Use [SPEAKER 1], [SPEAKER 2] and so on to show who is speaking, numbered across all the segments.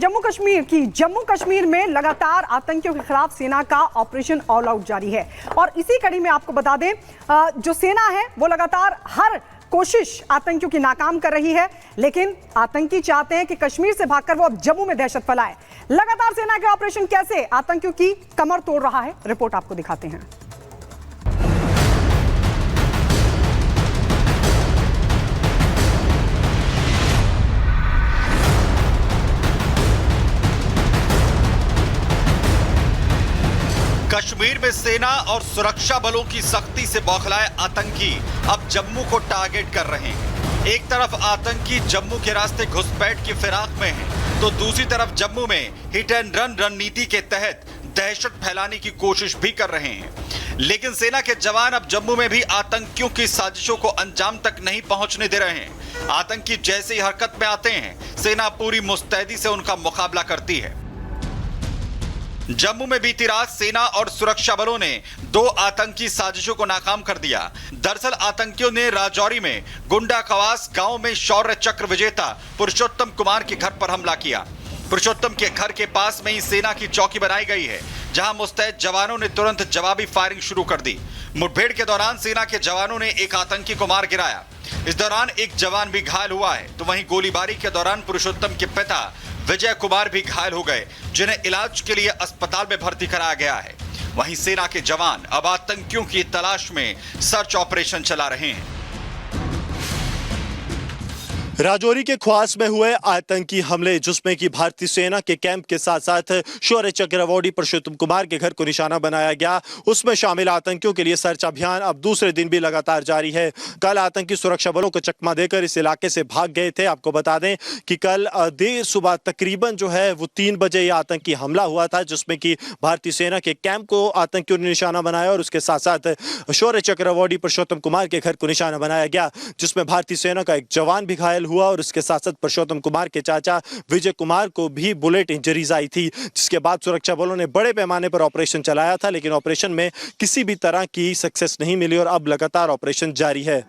[SPEAKER 1] जम्मू कश्मीर में लगातार आतंकियों के खिलाफ सेना का ऑपरेशन ऑल आउट जारी है और इसी कड़ी में आपको बता दें जो सेना है वो लगातार हर कोशिश आतंकियों की नाकाम कर रही है, लेकिन आतंकी चाहते हैं कि कश्मीर से भागकर वो अब जम्मू में दहशत फैलाए। लगातार सेना के ऑपरेशन कैसे आतंकियों की कमर तोड़ रहा है, रिपोर्ट आपको दिखाते हैं।
[SPEAKER 2] कश्मीर में सेना और सुरक्षा बलों की सख्ती से बौखलाए आतंकी अब जम्मू को टारगेट कर रहे हैं। एक तरफ आतंकी जम्मू के रास्ते घुसपैठ की फिराक में हैं, तो दूसरी तरफ जम्मू में हिट एंड रन रणनीति के तहत दहशत फैलाने की कोशिश भी कर रहे हैं। लेकिन सेना के जवान अब जम्मू में भी आतंकियों की साजिशों को अंजाम तक नहीं पहुंचने दे रहे हैं। आतंकी जैसे ही हरकत में आते हैं, सेना पूरी मुस्तैदी से उनका मुकाबला करती है। जम्मू में बीती रात सेना और सुरक्षा बलों ने 2 आतंकी साजिशों को नाकाम कर दिया। दरअसल आतंकियों ने राजौरी में गुंडा कवास गांव में शौर्य चक्र विजेता पुरुषोत्तम कुमार के घर पर हमला किया। पुरुषोत्तम के घर के पास में ही सेना की चौकी बनाई गई है, जहां मुस्तैद जवानों ने तुरंत जवाबी फायरिंग शुरू कर दी। मुठभेड़ के दौरान सेना के जवानों ने एक आतंकी को मार गिराया। इस दौरान एक जवान भी घायल हुआ है, तो वहीं गोलीबारी के दौरान पुरुषोत्तम के पिता विजय कुमार भी घायल हो गए, जिन्हें इलाज के लिए अस्पताल में भर्ती कराया गया है। वहीं सेना के जवान अब आतंकियों की तलाश में सर्च ऑपरेशन चला रहे हैं।
[SPEAKER 3] राजौरी के ख्वास में हुए आतंकी हमले, जिसमें कि भारतीय सेना के कैंप के साथ साथ शौर्य चक्र अवॉर्डी पुरुषोत्तम कुमार के घर को निशाना बनाया गया, उसमें शामिल आतंकियों के लिए सर्च अभियान अब दूसरे दिन भी लगातार जारी है। कल आतंकी सुरक्षा बलों को चकमा देकर इस इलाके से भाग गए थे। आपको बता दें कि कल देर सुबह तकरीबन जो है वो 3 बजे यह आतंकी हमला हुआ था, जिसमें कि भारतीय सेना के कैंप को आतंकियों ने निशाना बनाया और उसके साथ साथ शौर्य चक्र अवॉर्डी पुरुषोत्तम कुमार के घर को निशाना बनाया गया, जिसमें भारतीय सेना का एक जवान भी घायल हुआ और उसके साथ साथ पुरुषोत्तम कुमार के चाचा विजय कुमार को भी बुलेट इंजरीज आई थी। जिसके बाद सुरक्षा बलों ने बड़े पैमाने पर ऑपरेशन चलाया था, लेकिन ऑपरेशन में किसी भी तरह की सक्सेस नहीं मिली और अब लगातार ऑपरेशन जारी है।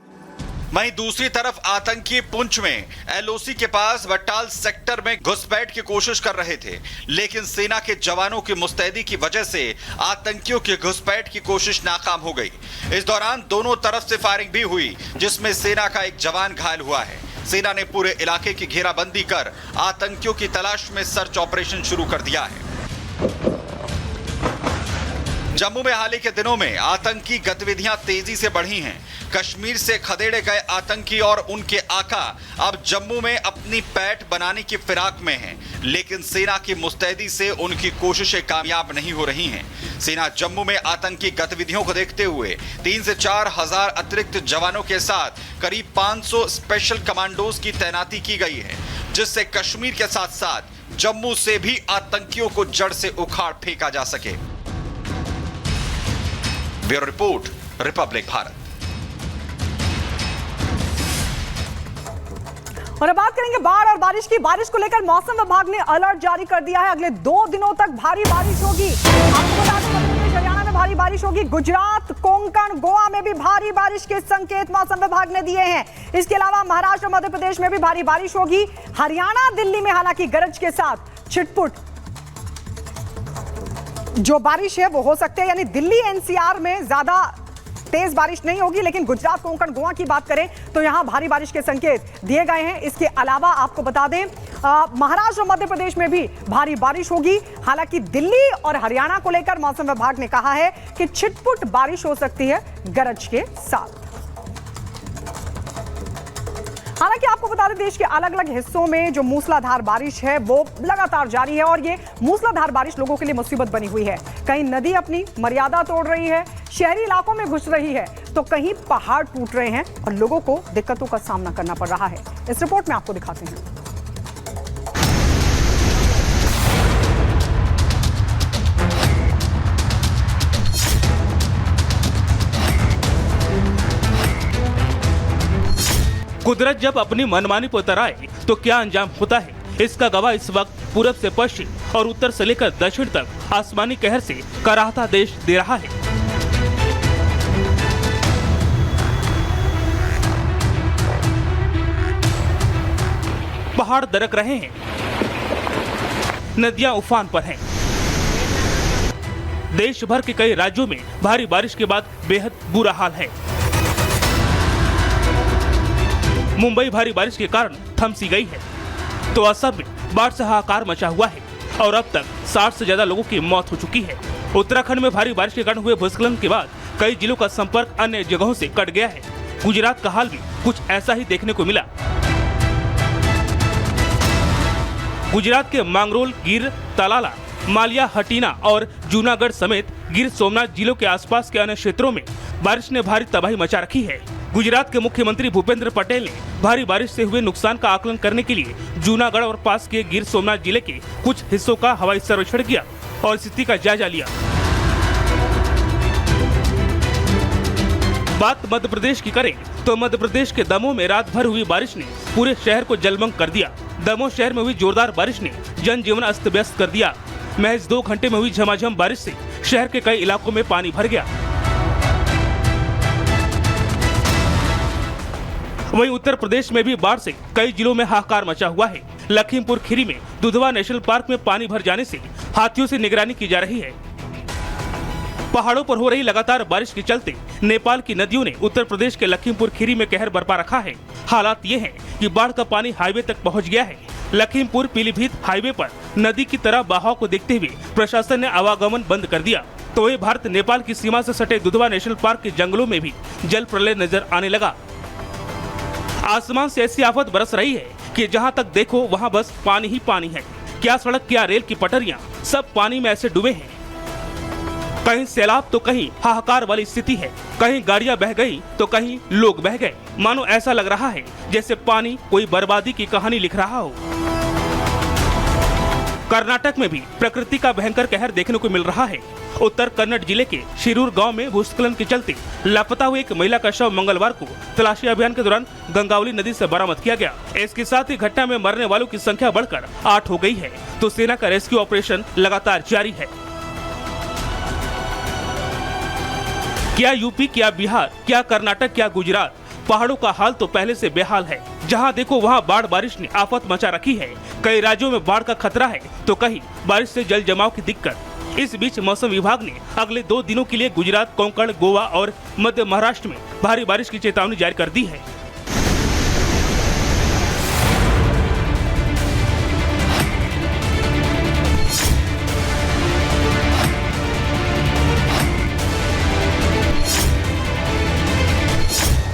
[SPEAKER 2] वहीं दूसरी तरफ आतंकी पुंछ में एलओसी के पास बट्टाल सेक्टर में घुसपैठ की कोशिश कर रहे थे, लेकिन सेना के जवानों की मुस्तैदी की वजह से आतंकियों की घुसपैठ की कोशिश नाकाम हो गई। इस दौरान दोनों तरफ से फायरिंग भी हुई, जिसमें सेना का एक जवान घायल हुआ है। सेना ने पूरे इलाके की घेराबंदी कर आतंकियों की तलाश में सर्च ऑपरेशन शुरू कर दिया है। जम्मू में हाल ही के दिनों में आतंकी गतिविधियां तेजी से बढ़ी हैं। कश्मीर से खदेड़े गए आतंकी और उनके आका अब जम्मू में अपनी पैठ बनाने की फिराक में हैं, लेकिन सेना की मुस्तैदी से उनकी कोशिशें कामयाब नहीं हो रही हैं। सेना जम्मू में आतंकी गतिविधियों को देखते हुए 3 से 4 हजार अतिरिक्त जवानों के साथ करीब 500 स्पेशल कमांडोज की तैनाती की गई है, जिससे कश्मीर के साथ साथ जम्मू से भी आतंकियों को जड़ से उखाड़ फेंका जा सके। Bureau report, Republic Bharat.
[SPEAKER 1] और अब बात करेंगे बाढ़ और बारिश की। बारिश को लेकर मौसम विभाग ने अलर्ट जारी कर दिया है। अगले 2 दिनों तक भारी बारिश होगी। आपको बता दें मध्य प्रदेश हरियाणा में भारी बारिश होगी। गुजरात, कोंकण, गोवा में भी भारी बारिश के संकेत मौसम विभाग ने दिए हैं। इसके अलावा महाराष्ट्र और मध्य प्रदेश में भी भारी बारिश होगी। हरियाणा, दिल्ली में हालांकि गरज के साथ छिटपुट जो बारिश है वो हो सकते हैं, यानी दिल्ली एनसीआर में ज्यादा तेज बारिश नहीं होगी, लेकिन गुजरात, कोंकण, गोवा की बात करें तो यहां भारी बारिश के संकेत दिए गए हैं। इसके अलावा आपको बता दें महाराष्ट्र और मध्य प्रदेश में भी भारी बारिश होगी। हालांकि दिल्ली और हरियाणा को लेकर मौसम विभाग ने कहा है कि छिटपुट बारिश हो सकती है गरज के साथ। हालांकि आपको बता दें देश के अलग अलग हिस्सों में जो मूसलाधार बारिश है वो लगातार जारी है और ये मूसलाधार बारिश लोगों के लिए मुसीबत बनी हुई है। कहीं नदी अपनी मर्यादा तोड़ रही है, शहरी इलाकों में घुस रही है, तो कहीं पहाड़ टूट रहे हैं और लोगों को दिक्कतों का सामना करना पड़ रहा है। इस रिपोर्ट में आपको दिखाते हैं।
[SPEAKER 4] कुदरत जब अपनी मनमानी पर उतर आए तो क्या अंजाम होता है, इसका गवाह इस वक्त पूरब से पश्चिम और उत्तर से लेकर दक्षिण तक आसमानी कहर से कराहता देश दे रहा है। पहाड़ दरक रहे हैं, नदियां उफान पर हैं। देश भर के कई राज्यों में भारी बारिश के बाद बेहद बुरा हाल है। मुंबई भारी बारिश के कारण थमसी गई है, तो असम में बाढ़ से हाहाकार मचा हुआ है और अब तक 60 से ज्यादा लोगों की मौत हो चुकी है। उत्तराखंड में भारी बारिश के कारण हुए भूस्खलन के बाद कई जिलों का संपर्क अन्य जगहों से कट गया है। गुजरात का हाल भी कुछ ऐसा ही देखने को मिला। गुजरात के मांगरोल, गिर, तालाला, मालिया, हटीना और जूनागढ़ समेत गिर सोमनाथ जिलों के आसपास के अन्य क्षेत्रों में बारिश ने भारी तबाही मचा रखी है। गुजरात के मुख्यमंत्री भूपेंद्र पटेल ने भारी बारिश से हुए नुकसान का आकलन करने के लिए जूनागढ़ और पास के गिर सोमनाथ जिले के कुछ हिस्सों का हवाई सर्वेक्षण किया और स्थिति का जायजा लिया। बात मध्य प्रदेश की करें तो मध्य प्रदेश के दमोह में रात भर हुई बारिश ने पूरे शहर को जलमग्न कर दिया। दमोह शहर में हुई जोरदार बारिश ने जनजीवन अस्त व्यस्त कर दिया। महज 2 घंटे में हुई झमाझम बारिश से शहर के कई इलाकों में पानी भर गया। वहीं उत्तर प्रदेश में भी बाढ़ से कई जिलों में हाहाकार मचा हुआ है। लखीमपुर खीरी में दुधवा नेशनल पार्क में पानी भर जाने से हाथियों से निगरानी की जा रही है। पहाड़ों पर हो रही लगातार बारिश के चलते नेपाल की नदियों ने उत्तर प्रदेश के लखीमपुर खीरी में कहर बरपा रखा है। हालात ये हैं कि बाढ़ का पानी हाईवे तक पहुंच गया है। लखीमपुर पीलीभीत हाईवे पर नदी की तरह बहाव को देखते हुए प्रशासन ने आवागमन बंद कर दिया। तो वही भारत नेपाल की सीमा से सटे दुधवा नेशनल पार्क के जंगलों में भी जल प्रलय नजर आने लगा। आसमान से ऐसी आफत बरस रही है कि जहां तक देखो वहां बस पानी ही पानी है। क्या सड़क, क्या रेल की पटरियां, सब पानी में ऐसे डूबे हैं। कहीं सैलाब तो कहीं हाहाकार वाली स्थिति है। कहीं गाड़ियां बह गई तो कहीं लोग बह गए। मानो ऐसा लग रहा है जैसे पानी कोई बर्बादी की कहानी लिख रहा हो। कर्नाटक में भी प्रकृति का भयंकर कहर देखने को मिल रहा है। उत्तर कन्नड़ जिले के शिरूर गांव में भूस्खलन के चलते लापता हुई एक महिला का शव मंगलवार को तलाशी अभियान के दौरान गंगावली नदी से बरामद किया गया। इसके साथ ही घटना में मरने वालों की संख्या बढ़कर 8 हो गई है, तो सेना का रेस्क्यू ऑपरेशन लगातार जारी है। क्या यूपी, क्या बिहार, क्या कर्नाटक, क्या गुजरात, पहाड़ों का हाल तो पहले से बेहाल है। जहां देखो वहां बाढ़ बारिश ने आफत मचा रखी है। कई राज्यों में बाढ़ का खतरा है तो कहीं बारिश से जल जमाव की दिक्कत। इस बीच मौसम विभाग ने अगले 2 दिनों के लिए गुजरात, कोंकण, गोवा और मध्य महाराष्ट्र में भारी बारिश की चेतावनी जारी कर दी है।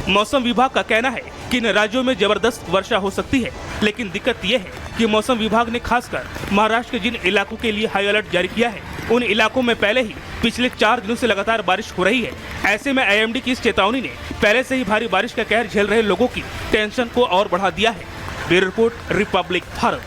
[SPEAKER 4] मौसम विभाग का कहना है कि इन राज्यों में जबरदस्त वर्षा हो सकती है, लेकिन दिक्कत यह है कि मौसम विभाग ने खासकर महाराष्ट्र के जिन इलाकों के लिए हाई अलर्ट जारी किया है, उन इलाकों में पहले ही पिछले 4 दिनों से लगातार बारिश हो रही है। ऐसे में आईएमडी की इस चेतावनी ने पहले से ही भारी बारिश का कहर झेल रहे लोगों की टेंशन को और बढ़ा दिया है। Bureau report, Republic Bharat.